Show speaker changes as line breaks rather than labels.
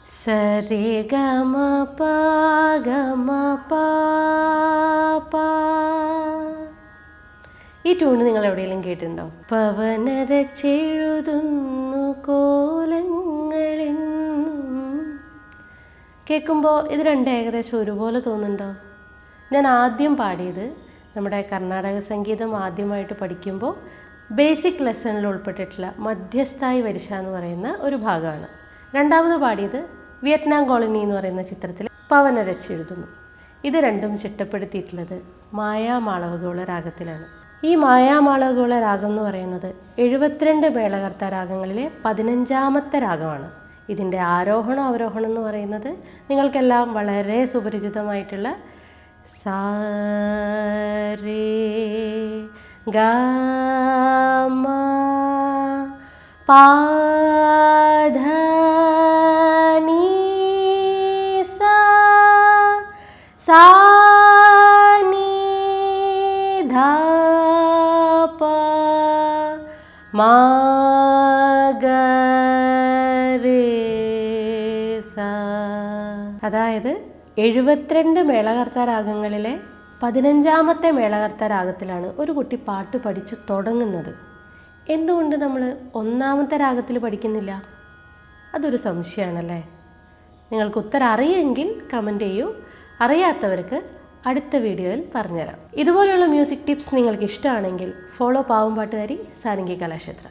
സരി ഗമ പ ഗമ പ പ. ഈ ട്യൂണ് നിങ്ങൾ എവിടെയെങ്കിലും കേട്ടിട്ടുണ്ടോ? പവനരച്ചെഴുതുന്നു കോലങ്ങളെന്നും. കേൾക്കുമ്പോൾ ഇത് രണ്ടും ഏകദേശം ഒരുപോലെ തോന്നുന്നുണ്ടോ? ഞാൻ ആദ്യം പാടിയത് നമ്മുടെ കർണാടക സംഗീതം ആദ്യമായിട്ട് പഠിക്കുമ്പോൾ ബേസിക് ലെസണിൽ ഉൾപ്പെട്ടിട്ടുള്ള മധ്യസ്ഥായി വരിശ എന്ന് പറയുന്ന ഒരു ഭാഗമാണ്. രണ്ടാമത് പാടിയത് വിയറ്റ്നാം കോളനി എന്ന് പറയുന്ന ചിത്രത്തിൽ പവനരച്ചെഴുതുന്നു. ഇത് രണ്ടും ചിട്ടപ്പെടുത്തിയിട്ടുള്ളത് മായാമാളവഗോള രാഗത്തിലാണ്. ഈ മായാമാളവഗോള രാഗം എന്ന് പറയുന്നത് 72 മേളകർത്ത രാഗങ്ങളിലെ 15ാമത്തെ രാഗമാണ്. ഇതിൻ്റെ ആരോഹണം അവരോഹണം എന്ന് പറയുന്നത് നിങ്ങൾക്കെല്ലാം വളരെ സുപരിചിതമായിട്ടുള്ള സാ രേ ഗ മ പാ ധ നീ സാ സാ നീ ധ പ മാ ഗ രേ സാ. അതായത് 72 മേളകർത്ത രാഗങ്ങളിലെ 15ാമത്തെ മേളകർത്ത രാഗത്തിലാണ് ഒരു കുട്ടി പാട്ട് പഠിച്ച് തുടങ്ങുന്നത്. എന്തുകൊണ്ട് നമ്മൾ 1ാമത്തെ രാഗത്തിൽ പഠിക്കുന്നില്ല? അതൊരു സംശയമാണല്ലേ. നിങ്ങൾക്ക് ഉത്തരം അറിയുമെങ്കിൽ കമൻറ്റ് ചെയ്യൂ. അറിയാത്തവർക്ക് അടുത്ത വീഡിയോയിൽ പറഞ്ഞുതരാം. ഇതുപോലെയുള്ള മ്യൂസിക് ടിപ്സ് നിങ്ങൾക്ക് ഇഷ്ടമാണെങ്കിൽ ഫോളോ പാവം പാട്ടുകാരി സാരംഗി കലാക്ഷേത്ര.